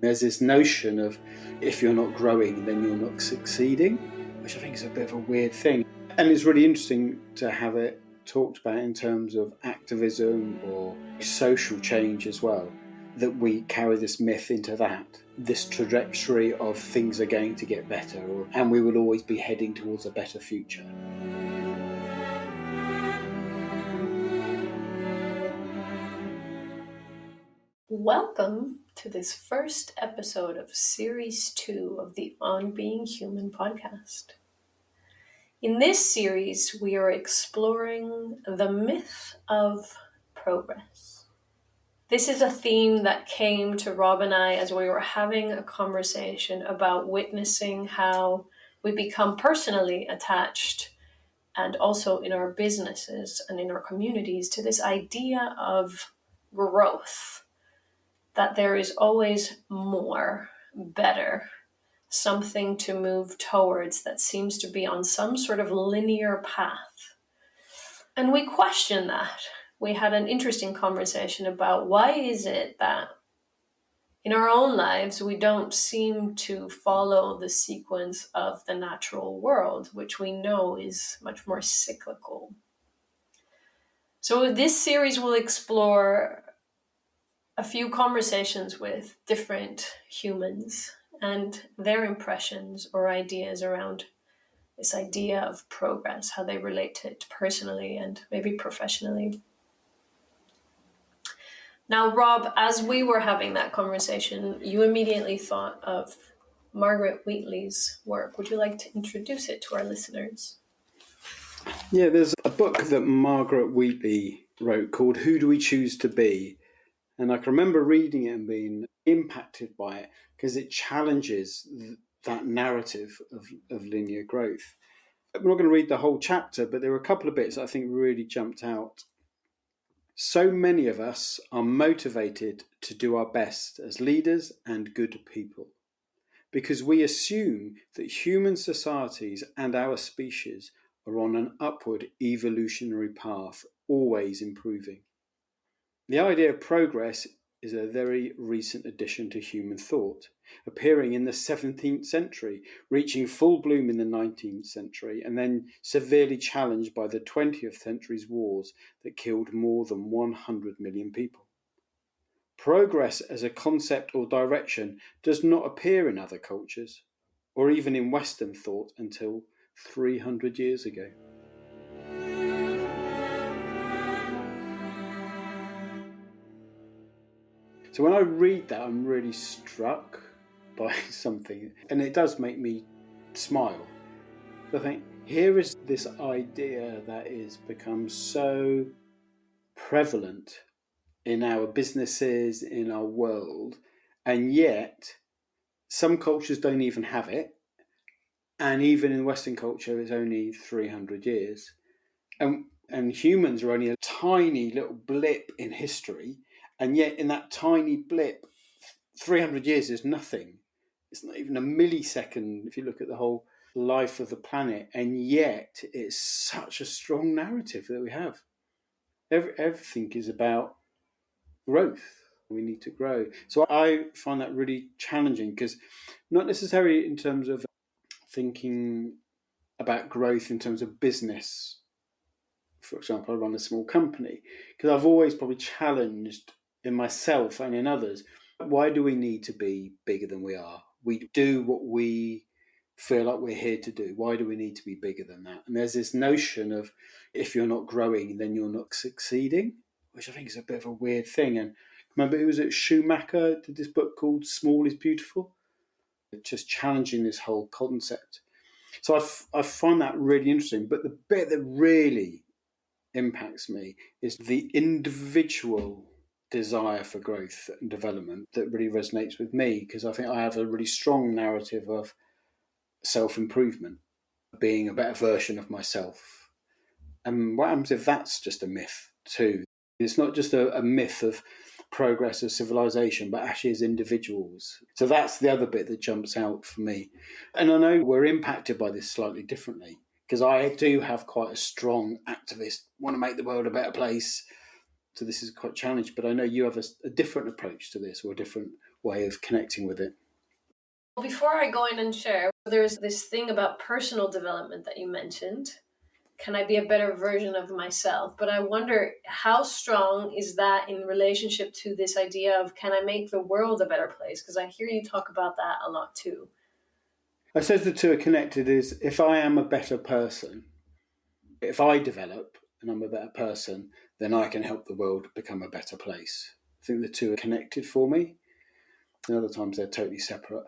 There's this notion of if you're not growing, then you're not succeeding, which I think is a bit of a weird thing. And it's really interesting to have it talked about in terms of activism or social change as well, that we carry this myth into that, this trajectory of things are going to get better, and we will always be heading towards a better future. Welcome to this first episode of Series 2 of the On Being Human podcast. In this series, we are exploring the myth of progress. This is a theme that came to Rob and I as we were having a conversation about witnessing how we become personally attached and also in our businesses and in our communities to this idea of growth. That there is always more, better, something to move towards that seems to be on some sort of linear path. And we question that. We had an interesting conversation about why is it that in our own lives we don't seem to follow the sequence of the natural world, which we know is much more cyclical. So this series will explore a few conversations with different humans and their impressions or ideas around this idea of progress, how they relate to it personally and maybe professionally. Now, Rob, as we were having that conversation, you immediately thought of Margaret Wheatley's work. Would you like to introduce it to our listeners? Yeah, there's a book that Margaret Wheatley wrote called Who Do We Choose to Be? And I can remember reading it and being impacted by it because it challenges that narrative of linear growth. I'm not going to read the whole chapter, but there were a couple of bits that I think really jumped out. So many of us are motivated to do our best as leaders and good people because we assume that human societies and our species are on an upward evolutionary path, always improving. The idea of progress is a very recent addition to human thought, appearing in the 17th century, reaching full bloom in the 19th century, and then severely challenged by the 20th century's wars that killed more than 100 million people. Progress as a concept or direction does not appear in other cultures, or even in Western thought until 300 years ago. So when I read that, I'm really struck by something, and it does make me smile. I think here is this idea that is become so prevalent in our businesses, in our world, and yet some cultures don't even have it. And even in Western culture, it's only 300 years. And humans are only a tiny little blip in history. And yet in that tiny blip, 300 years is nothing. It's not even a millisecond if you look at the whole life of the planet. And yet it's such a strong narrative that we have. Everything is about growth. We need to grow. So I find that really challenging because not necessarily in terms of thinking about growth in terms of business. For example, I run a small company because I've always probably challenged in myself and in others, why do we need to be bigger than we are? We do what we feel like we're here to do. Why do we need to be bigger than that? And there's this notion of if you're not growing, then you're not succeeding, which I think is a bit of a weird thing. And remember, it was Schumacher did this book called Small is Beautiful, just challenging this whole concept. So I find that really interesting. But the bit that really impacts me is the individual desire for growth and development that really resonates with me, because I think I have a really strong narrative of self-improvement, being a better version of myself. And what happens if that's just a myth too? It's not just a myth of progress of civilization, but actually as individuals. So that's the other bit that jumps out for me. And I know we're impacted by this slightly differently, because I do have quite a strong activist, want to make the world a better place. So this is quite challenging, but I know you have a different approach to this, or a different way of connecting with it. Before I go in and share, there's this thing about personal development that you mentioned. Can I be a better version of myself? But I wonder, how strong is that in relationship to this idea of, can I make the world a better place? Because I hear you talk about that a lot too. I suppose the two are connected. Is if I am a better person, if I develop and I'm a better person, then I can help the world become a better place. I think the two are connected for me. And other times they're totally separate.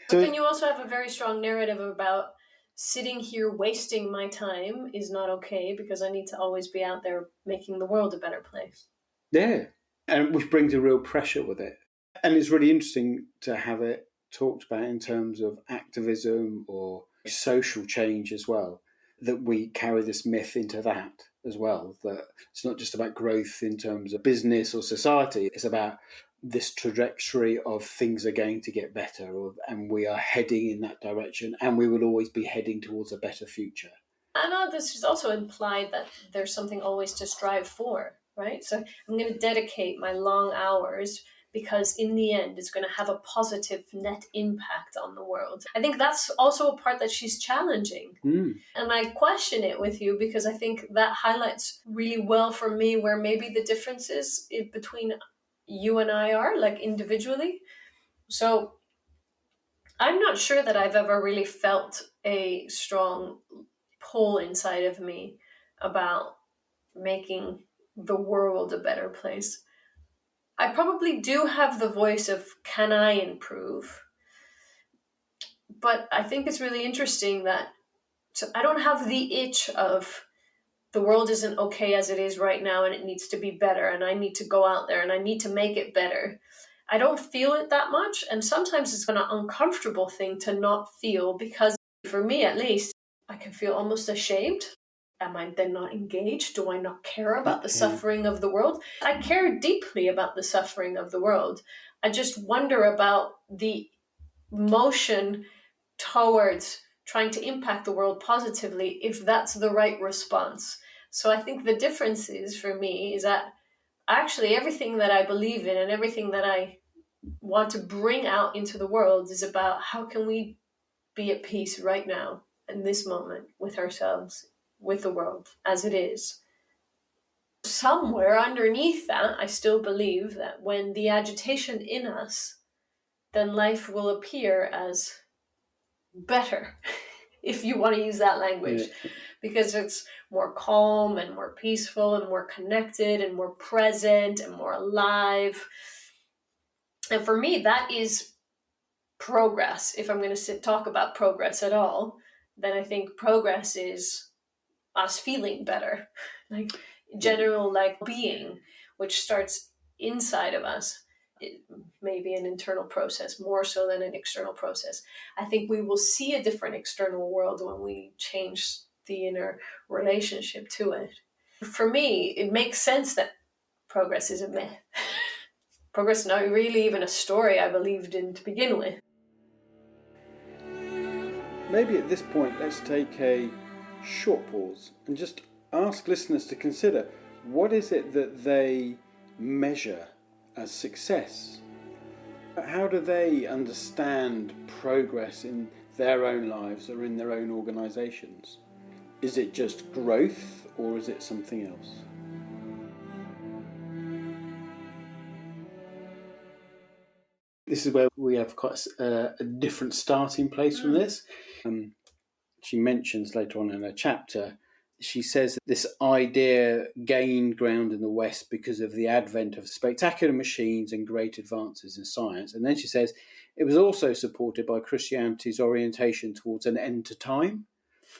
But then you also have a very strong narrative about sitting here wasting my time is not okay, because I need to always be out there making the world a better place. Yeah, and which brings a real pressure with it. And it's really interesting to have it talked about in terms of activism or social change as well, that we carry this myth into that as well, that it's not just about growth in terms of business or society, it's about this trajectory of things are going to get better, and we are heading in that direction, and we will always be heading towards a better future. I know this is also implied that there's something always to strive for, right? So I'm going to dedicate my long hours because in the end it's going to have a positive net impact on the world. I think that's also a part that she's challenging. And I question it with you because I think that highlights really well for me where maybe the differences between you and I are, like individually. So I'm not sure that I've ever really felt a strong pull inside of me about making the world a better place. I probably do have the voice of, can I improve? But I think it's really interesting that I don't have the itch of, the world isn't okay as it is right now and it needs to be better and I need to go out there and I need to make it better. I don't feel it that much, and sometimes it's an uncomfortable thing to not feel, because for me at least, I can feel almost ashamed. Am I then not engaged? Do I not care about the suffering of the world? I care deeply about the suffering of the world. I just wonder about the motion towards trying to impact the world positively, if that's the right response. So I think the difference is, for me, is that actually everything that I believe in and everything that I want to bring out into the world is about how can we be at peace right now, in this moment, with ourselves, with the world as it is. Somewhere underneath that, I still believe that when the agitation in us, then life will appear as better, if you want to use that language, because it's more calm and more peaceful and more connected and more present and more alive. And for me, that is progress. If I'm going to talk about progress at all, then I think progress is us feeling better, like general being, which starts inside of us. It may be an internal process more so than an external process. I think we will see a different external world when we change the inner relationship to it. For me, it makes sense that progress is a myth. Progress is not really even a story I believed in to begin with. Maybe at this point, let's take a short pause and just ask listeners to consider, what is it that they measure as success? How do they understand progress in their own lives or in their own organisations? Is it just growth, or is it something else? This is where we have quite a different starting place from this. She mentions later on in her chapter, she says that this idea gained ground in the West because of the advent of spectacular machines and great advances in science. And then she says it was also supported by Christianity's orientation towards an end to time,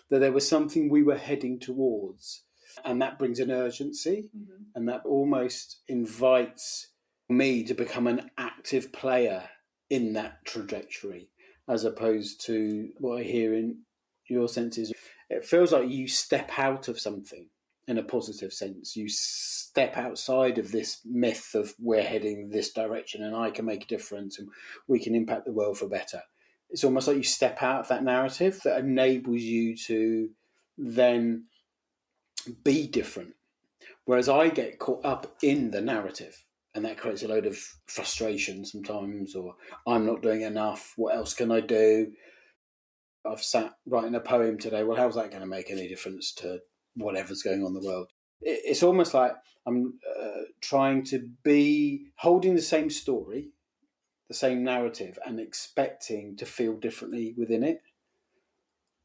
that there was something we were heading towards. And that brings an urgency, and that almost invites me to become an active player in that trajectory, as opposed to what I hear in your sense is, it feels like you step out of something in a positive sense. You step outside of this myth of we're heading this direction and I can make a difference and we can impact the world for better. It's almost like you step out of that narrative that enables you to then be different. Whereas I get caught up in the narrative And that creates a load of frustration sometimes, or I'm not doing enough, what else can I do? I've sat writing a poem today, well, how's that going to make any difference to whatever's going on in the world? It's almost like I'm trying to be holding the same story, the same narrative, and expecting to feel differently within it.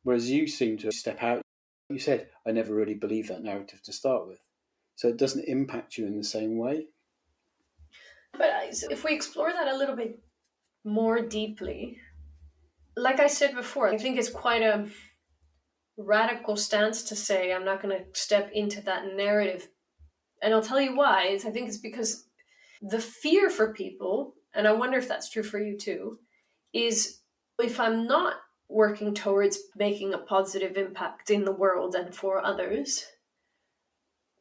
Whereas you seem to step out. You said, I never really believed that narrative to start with. So it doesn't impact you in the same way. But if we explore that a little bit more deeply, like I said before, I think it's quite a radical stance to say I'm not going to step into that narrative. And I'll tell you why. I think it's because the fear for people, and I wonder if that's true for you too, is if I'm not working towards making a positive impact in the world and for others,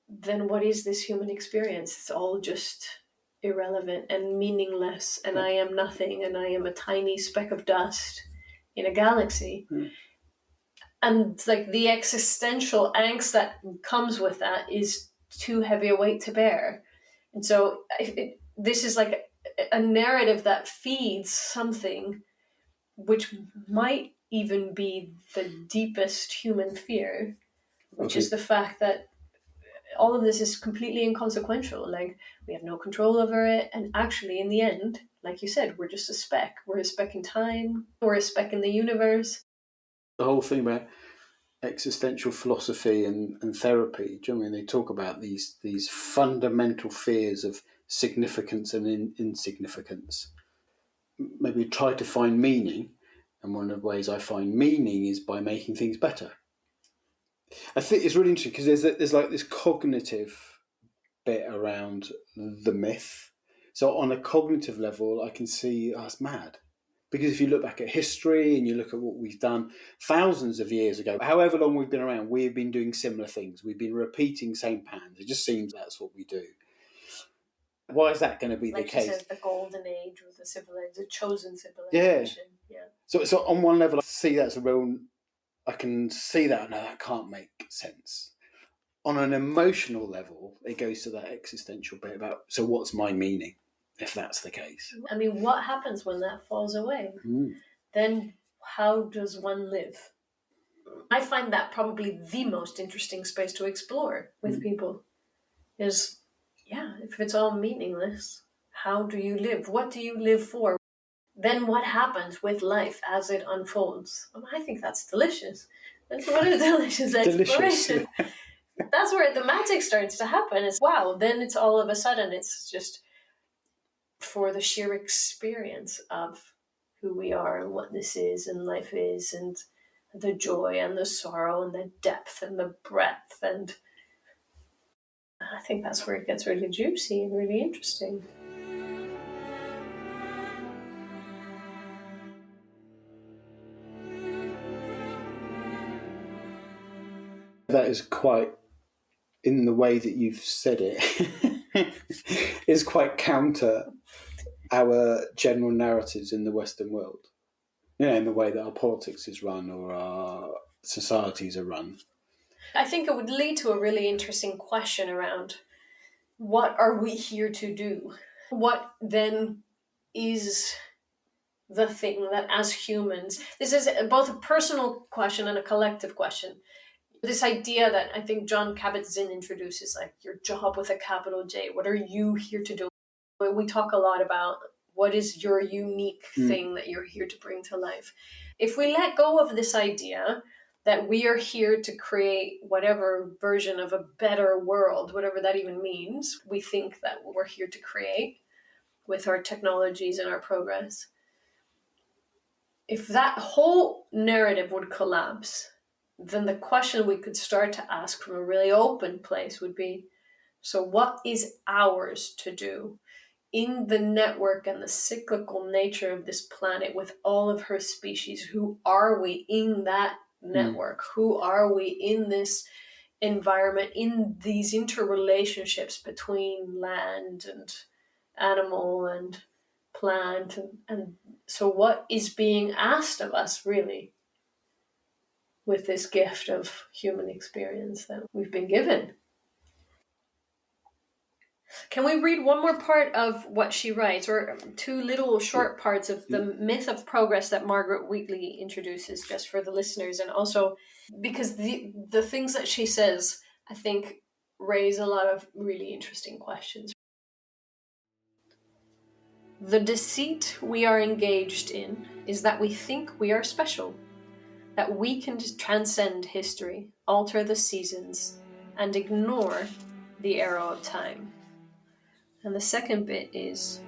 then what is this human experience? It's all just irrelevant and meaningless, and I am nothing, and I am a tiny speck of dust in a galaxy. And like the existential angst that comes with that is too heavy a weight to bear. And so this is like a narrative that feeds something which might even be the deepest human fear, which is the fact that all of this is completely inconsequential. Like, we have no control over it. And actually, in the end, like you said, we're just a speck. We're a speck in time. We're a speck in the universe. The whole thing about existential philosophy and therapy, do you know what I mean? They talk about these fundamental fears of significance and insignificance. Maybe try to find meaning. And one of the ways I find meaning is by making things better. I think it's really interesting because there's like this cognitive bit around the myth. So on a cognitive level, I can see that's mad. Because if you look back at history and you look at what we've done thousands of years ago, however long we've been around, we've been doing similar things. We've been repeating same patterns. It just seems that's what we do. Why is that going to be like the case? Like you said, the golden age with the chosen civilization. Yeah. So on one level, I see that's a real... I can see that. No, that can't make sense. On an emotional level, it goes to that existential bit about, so what's my meaning, if that's the case? I mean, what happens when that falls away? Then how does one live? I find that probably the most interesting space to explore with people is, if it's all meaningless, how do you live? What do you live for? Then what happens with life as it unfolds? I think that's delicious. That's what a delicious exploration. That's where the magic starts to happen. It's wow, then it's all of a sudden, it's just for the sheer experience of who we are and what this is and life is and the joy and the sorrow and the depth and the breadth. And I think that's where it gets really juicy and really interesting. That is quite, in the way that you've said it, is quite counter our general narratives in the Western world. In the way that our politics is run or our societies are run. I think it would lead to a really interesting question around what are we here to do? What then is the thing that as humans, this is both a personal question and a collective question. This idea that I think John Kabat-Zinn introduces, like your job with a capital J, what are you here to do? We talk a lot about what is your unique thing that you're here to bring to life. If we let go of this idea that we are here to create whatever version of a better world, whatever that even means, we think that we're here to create with our technologies and our progress. If that whole narrative would collapse, then the question we could start to ask from a really open place would be, so what is ours to do in the network and the cyclical nature of this planet with all of her species? Who are we in that network? Who are we in this environment, in these interrelationships between land and animal and plant? And so what is being asked of us, really, with this gift of human experience that we've been given? Can we read one more part of what she writes, or two little short parts of the myth of progress that Margaret Wheatley introduces, just for the listeners, and also because the things that she says, I think, raise a lot of really interesting questions. The deceit we are engaged in is that we think we are special, that we can transcend history, alter the seasons, and ignore the arrow of time. And the second bit is,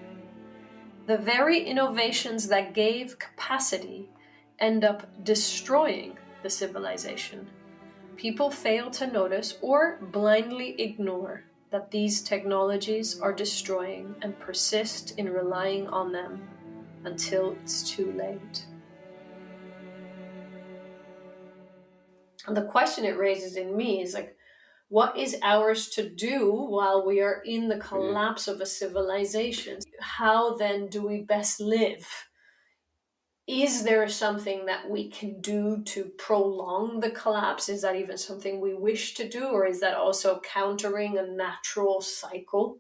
the very innovations that gave capacity end up destroying the civilization. People fail to notice or blindly ignore that these technologies are destroying and persist in relying on them until it's too late. And the question it raises in me is like, what is ours to do while we are in the collapse of a civilization? How then do we best live? Is there something that we can do to prolong the collapse? Is that even something we wish to do? Or is that also countering a natural cycle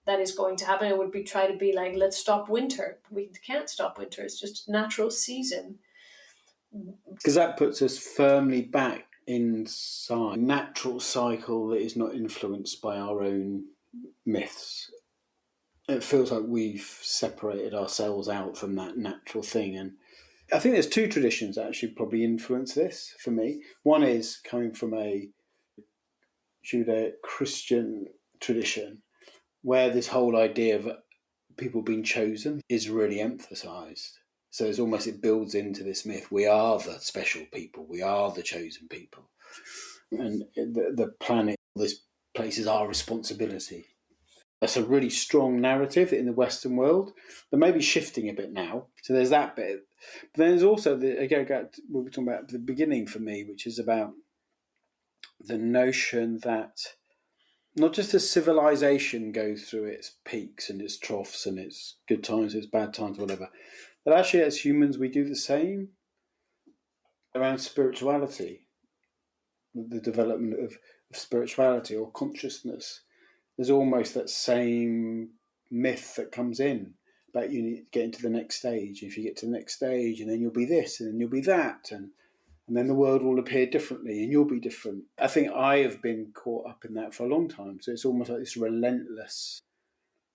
that is going to happen? It would be try to be like, let's stop winter. We can't stop winter. It's just a natural season. Because that puts us firmly back inside a natural cycle that is not influenced by our own myths. It feels like we've separated ourselves out from that natural thing. And I think there's two traditions that actually probably influence this for me. One is coming from a Judeo-Christian tradition where this whole idea of people being chosen is really emphasised. So it's almost, it builds into this myth. We are the special people. We are the chosen people. And the planet, this place is our responsibility. That's a really strong narrative in the Western world. They may be shifting a bit now. So there's that bit. But then there's also, again, what we're talking about at the beginning for me, which is about the notion that not just as civilization goes through its peaks and its troughs and its good times, its bad times, whatever, but actually as humans we do the same around spirituality, the development of spirituality or consciousness. There's almost that same myth that comes in about you need to get into the next stage. If you get to the next stage, and then you'll be this, and then you'll be that, and then the world will appear differently, and you'll be different. I think I have been caught up in that for a long time. So it's almost like this relentless,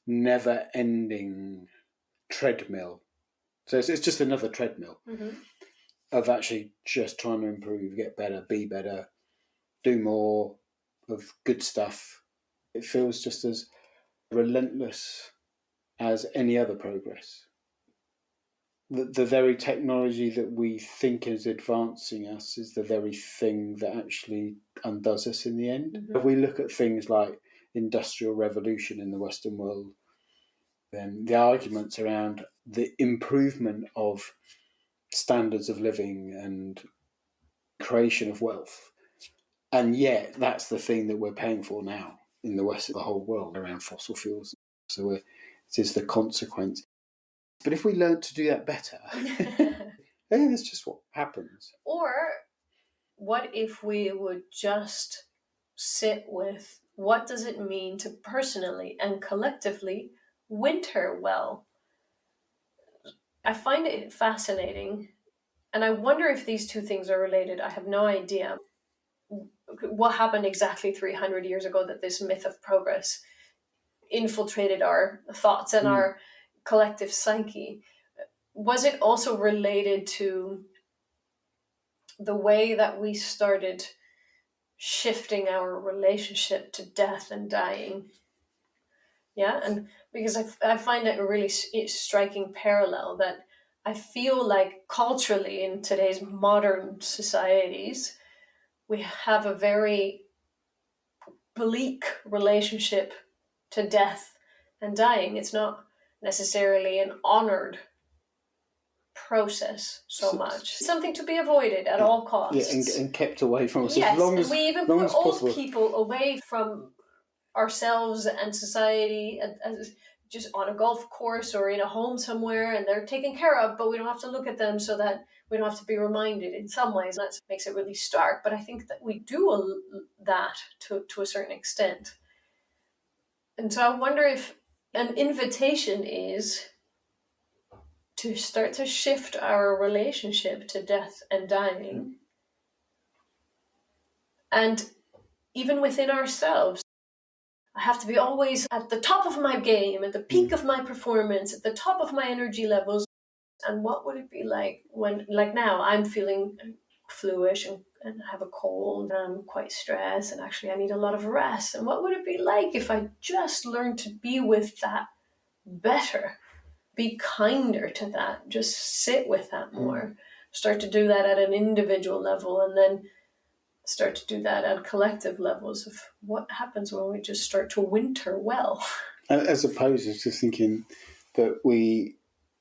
never-ending treadmill. So it's just another treadmill of actually just trying to improve, get better, be better, do more of good stuff. It feels just as relentless as any other progress. The very technology that we think is advancing us is the very thing that actually undoes us in the end. If we look at things like industrial revolution in the Western world, then the arguments around the improvement of standards of living and creation of wealth, and yet that's the thing that we're paying for now in the West, the whole world, around fossil fuels. So it is the consequence. But if we learn to do that better, then that's just what happens. Or what if we would just sit with what does it mean to personally and collectively winter well? I find it fascinating, and I wonder if these two things are related. I have no idea what happened exactly 300 years ago that this myth of progress infiltrated our thoughts and our collective psyche. Was it also related to the way that we started shifting our relationship to death and dying? Yeah, and because I find it a really striking parallel that I feel like culturally in today's modern societies, we have a very bleak relationship to death and dying. It's not necessarily an honored process so much. Something to be avoided at all costs. Yeah, and kept away from us yes, as long as we even long put as old possible. people away from ourselves and society, as just on a golf course or in a home somewhere, and they're taken care of, but we don't have to look at them, so that we don't have to be reminded in some ways. That makes it really stark, but I think that we do that to a certain extent. And so I wonder if an invitation is to start to shift our relationship to death and dying. And even within ourselves, I have to be always at the top of my game, at the peak of my performance, at the top of my energy levels. And what would it be like when, like now, I'm feeling fluish and have a cold and I'm quite stressed and actually I need a lot of rest. And what would it be like if I just learned to be with that better, be kinder to that, just sit with that more, start to do that at an individual level, and then start to do that at collective levels of what happens when we just start to winter well. As opposed to thinking that we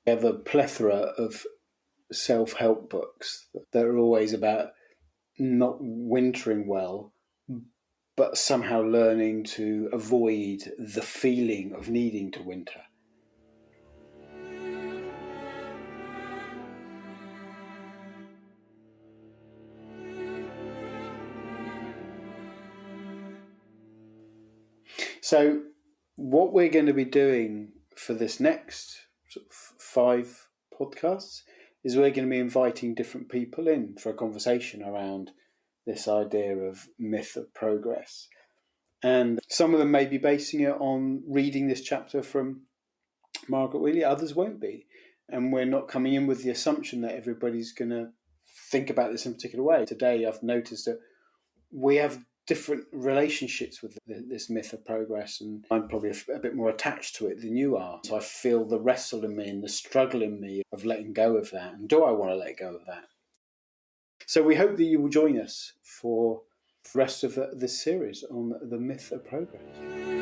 have a plethora of self-help books that are always about not wintering well, but somehow learning to avoid the feeling of needing to winter. So what we're going to be doing for this next sort of 5 podcasts is we're going to be inviting different people in for a conversation around this idea of myth of progress. And some of them may be basing it on reading this chapter from Margaret Wheatley, others won't be. And we're not coming in with the assumption that everybody's going to think about this in a particular way. Today I've noticed that we have different relationships with this myth of progress, and I'm probably a bit more attached to it than you are. So I feel the wrestle in me and the struggle in me of letting go of that. And do I want to let go of that? So we hope that you will join us for the rest of this series on the myth of progress.